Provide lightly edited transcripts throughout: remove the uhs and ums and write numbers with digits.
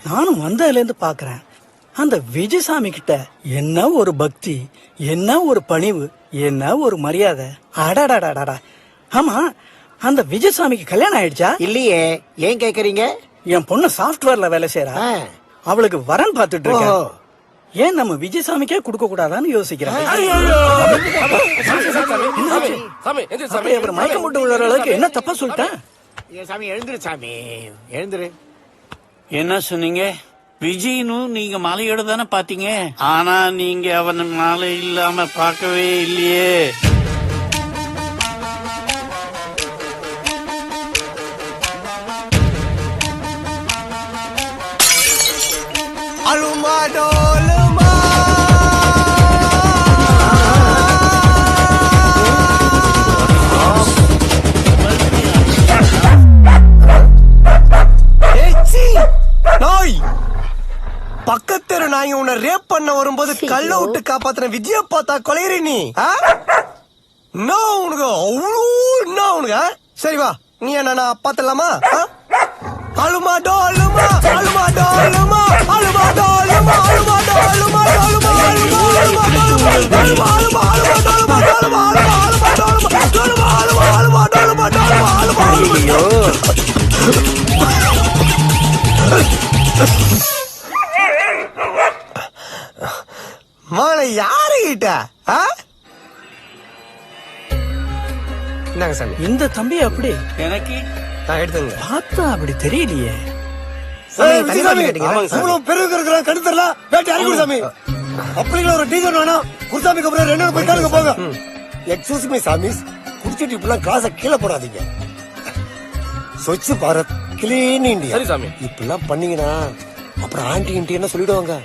நானும் வந்ததுல இருந்து பாக்குறேன். அந்த விஜயசாமி கிட்ட என்ன ஒரு பக்தி, என்ன ஒரு பணிவு, என்ன ஒரு மரியாதை. அடாடாடாடா. ஆமா, அந்த விஜயசாமிக்கு கல்யாணம் ஆயிடுச்சா? இல்லையே, ஏன் கேக்குறீங்க? என் பொண்ணு சாப்ட்வேர்ல வேலை செய்யறா. அவளுக்கு வரன் பாத்துட்டு இருக்க. ஏன் நம்ம விஜயசாமிக்கே கொடுக்க கூடாதான்னு யோசிக்கிறேன். மயக்கம் போட்டு விழுற அளவுக்கு என்ன தப்பா சொல்லிட்டேன்? சாமி எழுந்துரு, சாமி எழுந்துரு. என்ன சொன்னீங்க? விஜயனு நீங்க மாலையோட தானே பாத்தீங்க. ஆனா நீங்க அவன் மாலை இல்லாம பார்க்கவே இல்லையே. பக்கத்தெரு நாய் உன்னை ரேப் பண்ண வரும்போது கல்ல விட்டு காப்பாத்தின விஜய பார்த்தா கொலையறி நீ. உனக்கு அவ்வளோ என்ன உனக்கு? சரி வா, நீ என்ன பாத்தலாமா? அழுமாடோ அழுமா அழுமாடோ அழுமா அழுமாடோ அழுமா அழுமாடோ அழுமா அழுமா மாலை யாரு கிட்ட? சாமி இந்த தம்பி அப்படி எனக்கு எடுத்துங்க. பார்த்தா அப்படி தெரியலையே. அப்படிங்கிற ஒரு டீசர் வேணும். குருசாமிக்கு அப்புறம் 2 போய் காலுங்க போங்க. எக்ஸ்கூஸ் மீ சாமிஸ், குடிச்சிட்டு இப்பெல்லாம் கிளாஸ கீழே போடாதீங்க. Swachh Bharat, clean India. சரி சாமி, இப்பெல்லாம் பண்ணீங்கன்னா அப்புறம் ஆன்டி இன்டி என்ன சொல்லிடுவாங்க.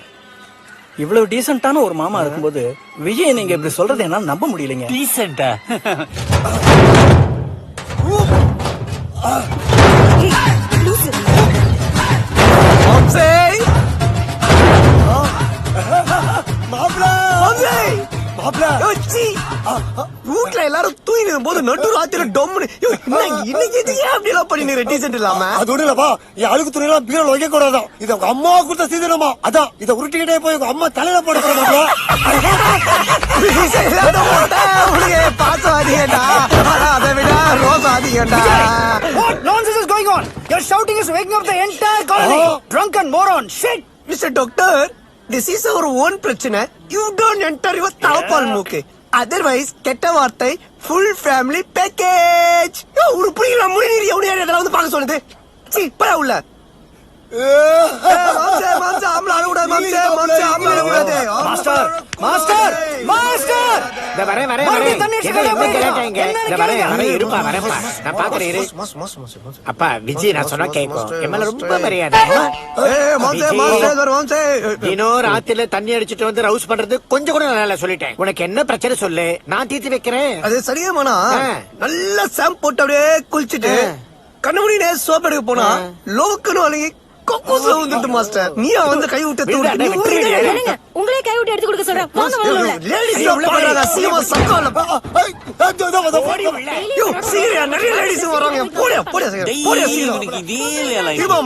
இவ்வளவு டீசென்டான ஒரு மாமா இருக்கும்போது விஜய் நீங்க இப்படி சொல்றது என்னால நம்ப முடியலைங்க. டீசென்டா? வீட்ல எல்லாரும் தூங்கிடும் போது நடு ராத்திரி டொம்னு இன்னைக்கு அப்படி எல்லாம் பண்ணி டீசென்ட் இல்லாம. அது ஒண்ணு இல்லப்பா, என் அழுக்கு துணி எல்லாம் பீரல் வைக்க கூடாதான். இது உங்க அம்மா கொடுத்த சீதனமா. அதான் இதை உருட்டிக்கிட்டே போய் உங்க அம்மா தலையில போட போறா. பாசவாதிகண்டா, அதை விட ரோசாதிகண்டா. What nonsense is going on? Your shouting is waking up the entire colony. Drunken moron, shit. Mr. Doctor, this is our own பிரச்சனை. You don't enter your தாப்பால் மூக்கு. Otherwise, கெட்ட வார்த்தை full family package. ஒரு புரியல முனிரி எவனே அதெல்லாம் வந்து பார்க்க சொல்லுது. சீ பர உள்ள. Master ஆம்ல அழுடா master master master. இந்த வரேன் இருப்பா வரப்பா, நான் பாக்குறேன். அப்பா விஜய் நான் சொன்னா கேட்கும். எம்எல்ஏ ரொம்ப மரியாதை. இன்னும் ராத்திரில தண்ணி அடிச்சுட்டு வந்து ரவுஸ் பண்றது கொஞ்சம் கூட நல்லா சொல்லிட்டேன். உனக்கு என்ன பிரச்சனை சொல்லு, நான் தீர்த்து வைக்கிறேன். அது சரியாமாண்ணா. நல்ல ஷாம்பு போட்டு அப்படியே குளிச்சுட்டு கண்ணமுடினே சோப் எடுக்க போனா லோக்குன்னு வழங்கி கொக்கூஸ்ல வந்துட்டு மாஸ்டர். நீ வந்து கை விட்டு உங்களே கை விட்டு எடுத்து கொடுக்க சொல்றேன்.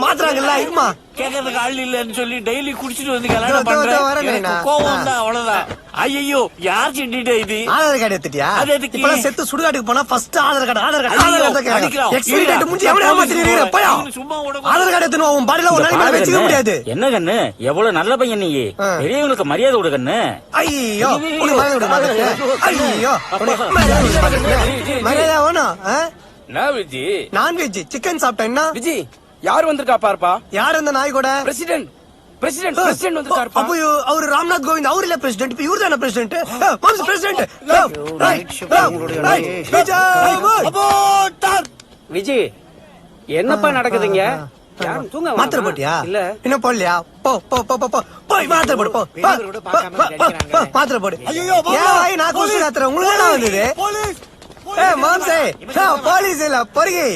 மாத்துறாங்கல்ல இருமா கேட்கறதுக்கு ஆள் இல்லன்னு சொல்லி டெய்லி குடிச்சிட்டு வந்து கல்யாணம் பண்றேன். கோவம் தான், அவ்வளவுதான். ஐயோ யார் சிண்டிட்டே இது? ஆதார் கார்டு எடுத்துட்டியா? இப்பெல்லாம் செத்து சுடுகாட்டுக்கு போனா first Aadhaar card Aadhaar card எடுத்துன்னு உன் பாடியில ஒரு நாளைக்கு வச்சுக்க முடியாது. என்ன கண்ணு, எவ்வளவு நல்ல பையன் நீ. பெரியவங்களுக்கு மரியாதை கொடு கண்ணு. ஐயோ ஐயோ மரியாதை வேணும். நான்வெஜ் சிக்கன் சாப்பிட்டேன்னா விஜய் யார் வந்திருக்கா பாருப்பா. யார் அந்த நாய் கூட? பிரசிடென்ட் வந்திருக்காருப்பா. அப்போ அவரு ராம்நாத் கோவிந்த், அவரு இல்ல பிரசிடென்ட். இப்ப இவரு தானே பிரசிடென்ட். விஜய் என்னப்பா நடக்குதுங்க? மாத்திரை போட்டியா? இல்ல இன்னும் போடலையா? போ போ போ போ போய் மாத்திரை போடு. போ மாத்திரை போடு. நான் கொசு காத்துறேன். உங்களுக்கு என்ன வந்தது? மாம்சே போலீஸ் இல்ல பொறுகி.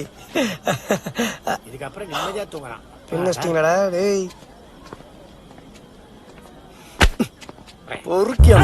இதுக்கப்புறம் நிம்மதியா தூங்குறான். பின்னஸ்டிங்கடா டேய் பொறுக்கியா.